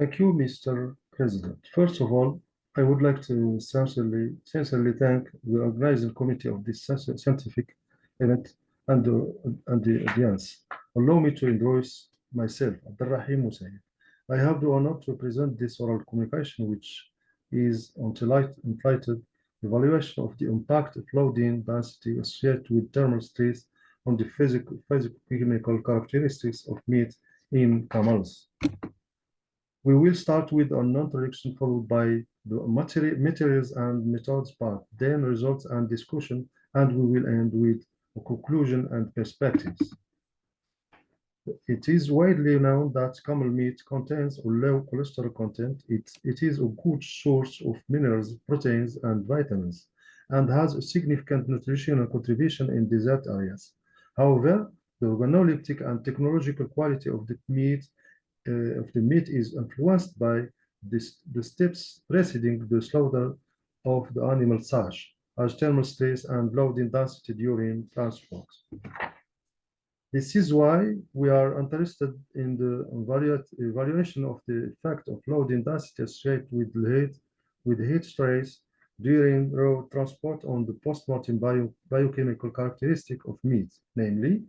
Thank you, Mr. President. First of all, I would like to sincerely thank the organizing committee of this scientific event and the audience. Allow me to introduce myself, Abderrahim MOUSSAHIL. I have the honor to present this oral communication, which is entitled Evaluation of the Impact of Loading Density Associated with Thermal Stress on the Physical-Chemical Characteristics of meat in camels. We will start with an introduction followed by the materials and methods part, then results and discussion, and we will end with a conclusion and perspectives. It is widely known that camel meat contains a low cholesterol content. It is a good source of minerals, proteins, and vitamins, and has a significant nutritional contribution in desert areas. However, the organoleptic and technological quality of the meat is influenced by the steps preceding the slaughter of the animal, such as thermal stress and loading density during transport. This is why we are interested in the evaluation of the effect of loading density associated with heat stress during road transport on the post-mortem biochemical characteristic of meat, namely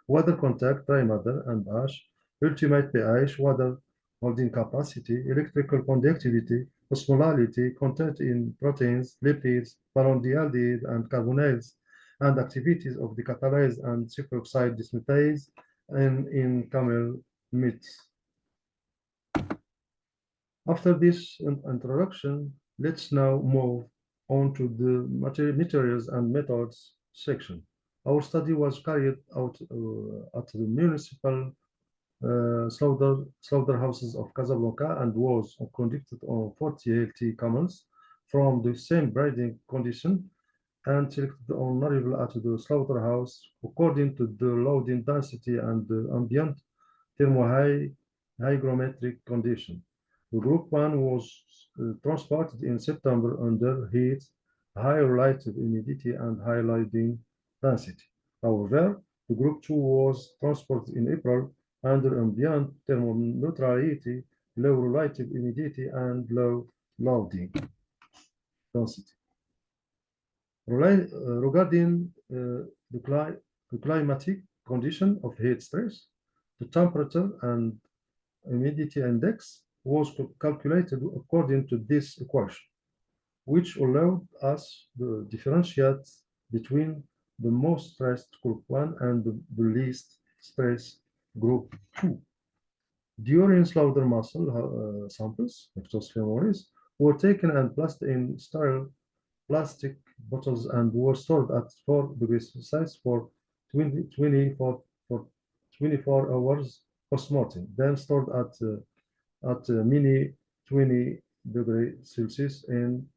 water contact, dry matter, and ash, ultimate pH, water holding capacity, electrical conductivity, osmolality, content in proteins, lipids, barondialdehyde, and carbonyls, and activities of the catalase and superoxide dismutase in camel meat. After this introduction, let's now move on to the materials and methods section. Our study was carried out at the municipal slaughterhouses of Casablanca and was conducted on 40 healthy camels from the same breeding condition and selected on arrival at the slaughterhouse according to the loading density and the ambient thermohygrometric condition. The group 1 was transported in September under heat, high relative humidity, and high loading density. However, the group 2 was transported in April under ambient thermoneutrality, low relative humidity, and low loading density. Regarding the climatic condition of heat stress, the temperature and humidity index was calculated according to this equation, which allowed us to differentiate between the most stressed group 1 and the least stressed group 2. During slaughter muscle samples, ectos femoris, were taken and placed in sterile plastic bottles and were stored at 4 degrees Celsius for 24 hours post-mortem, then stored at mini 20 degrees Celsius in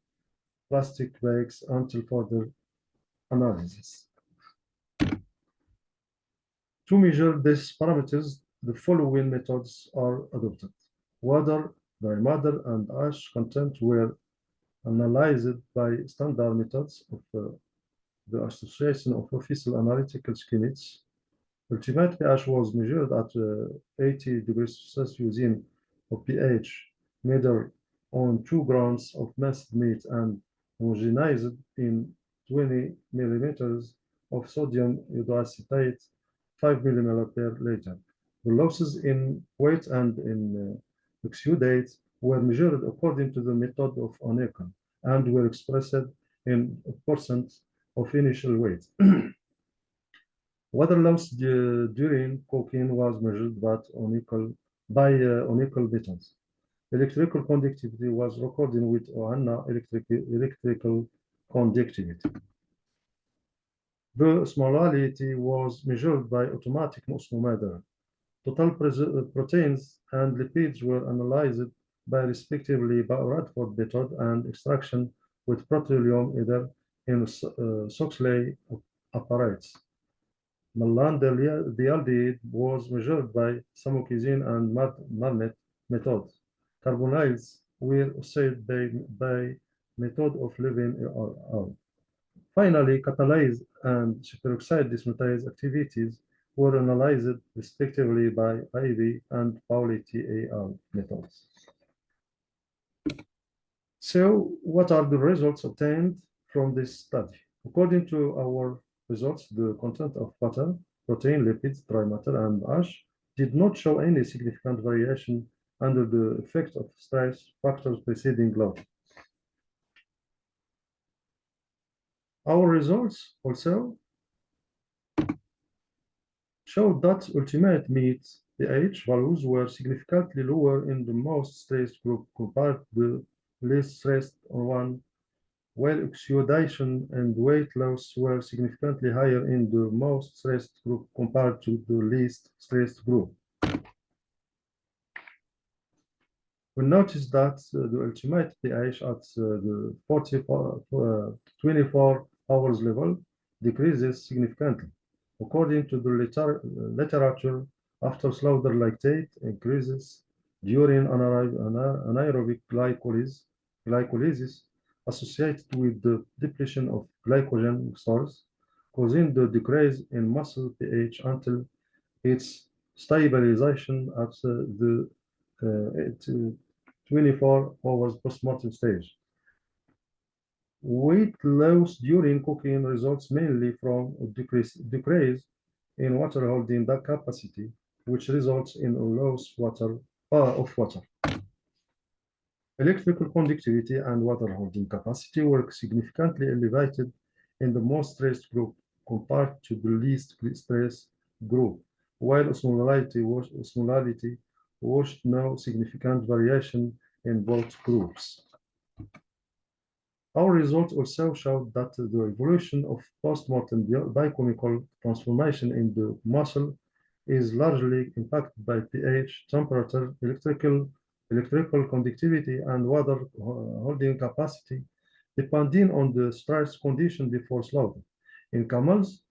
plastic bags until further analysis. To measure these parameters, the following methods are adopted. Water, dry matter, and ash content were analyzed by standard methods of the Association of Official Analytical Units. Ultimate pH was measured at 80 degrees Celsius using a pH meter on 2 grams of minced meat and homogenized in 20 millimeters of sodium iodoacetate 5 millimolar per liter. The losses in weight and in exudate were measured according to the method of Onecon and were expressed in % of initial weight. Water loss during cooking was measured by unequal methods. Electrical conductivity was recorded with OHANA electrical conductivity. The osmolality was measured by automatic osmometer. Total proteins and lipids were analyzed by respectively by Radford method and extraction with petroleum either in Soxley apparatus. Malondialdehyde was measured by Samokisin and Marnet method. Carbonyls were assayed by method of Levin et al. Finally, catalase and superoxide dismutase activities were analyzed respectively by Ivy and Paoletti et al. methods. So what are the results obtained from this study? According to our results, the content of butter, protein, lipids, dry matter, and ash did not show any significant variation under the effect of stress factors preceding load. Our results also showed that ultimate meat pH values were significantly lower in the most stressed group compared to the least stressed one, while oxidation and weight loss were significantly higher in the most stressed group compared to the least stressed group. We noticed that the ultimate pH at the 24 hours level decreases significantly. According to the literature, after slaughter lactate increases during anaerobic glycolysis associated with the depletion of glycogen stores, causing the decrease in muscle pH until its stabilization at the 24 hours postmortem stage. Weight loss during cooking results mainly from a decrease in water holding capacity, which results in a loss of water. Electrical conductivity and water holding capacity were significantly elevated in the most stressed group compared to the least stressed group, while osmolality was no significant variation in both groups. Our results also showed that the evolution of post-mortem biochemical transformation in the muscle is largely impacted by pH, temperature, electrical conductivity, and water holding capacity, depending on the stress condition before slaughter. In camels,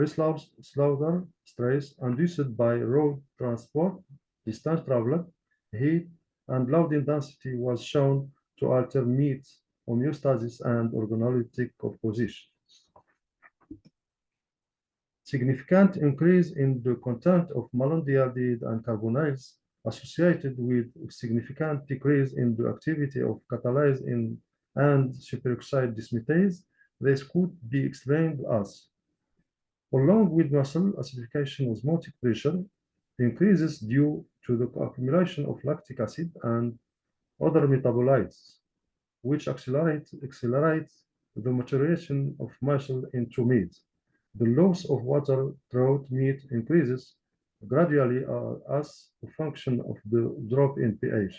slaughter stress induced by road transport, distance traveled, heat, and load density was shown to alter meat homeostasis and organoleptic composition. Significant increase in the content of malondialdehyde and carbonyls associated with significant decrease in the activity of catalase and superoxide dismutase. This could be explained as, along with muscle acidification osmotic pressure, increases due to the accumulation of lactic acid and other metabolites, which accelerates the maturation of muscle into meat. The loss of water throughout meat increases gradually as a function of the drop in pH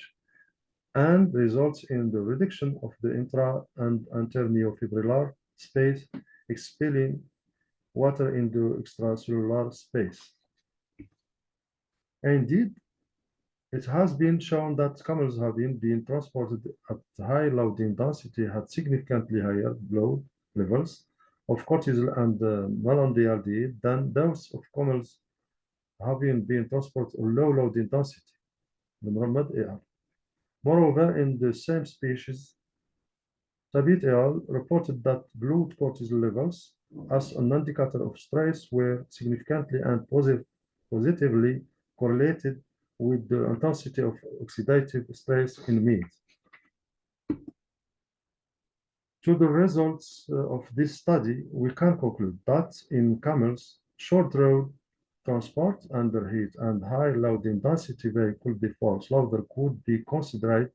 and results in the reduction of the intra and anteromyofibrillar space, expelling water in the extracellular space. Indeed, it has been shown that camels having been transported at high loading density had significantly higher blood levels of cortisol and malondialdehyde than those of camels having been transported at low loading density. Moreover, in the same species, Tabit et al. Reported that blood cortisol levels as an indicator of stress were significantly and positively correlated with the intensity of oxidative stress in meat. To the results of this study, we can conclude that in camels, short road transport under heat and high loading density vehicle before slaughter could be considered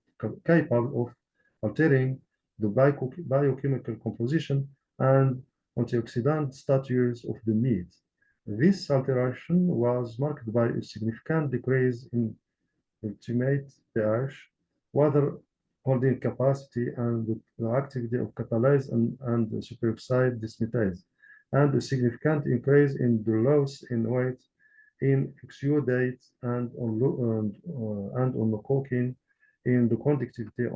capable of altering the biochemical composition and antioxidant status of the meat. This alteration was marked by a significant decrease in ultimate pH, water holding capacity, and the activity of catalase and superoxide dismutase, and a significant increase in the loss in weight in exudate and on the cocaine, in the conductivity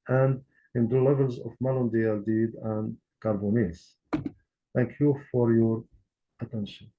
and in the levels of malondialdehyde and carbonyls. Thank you for your attention.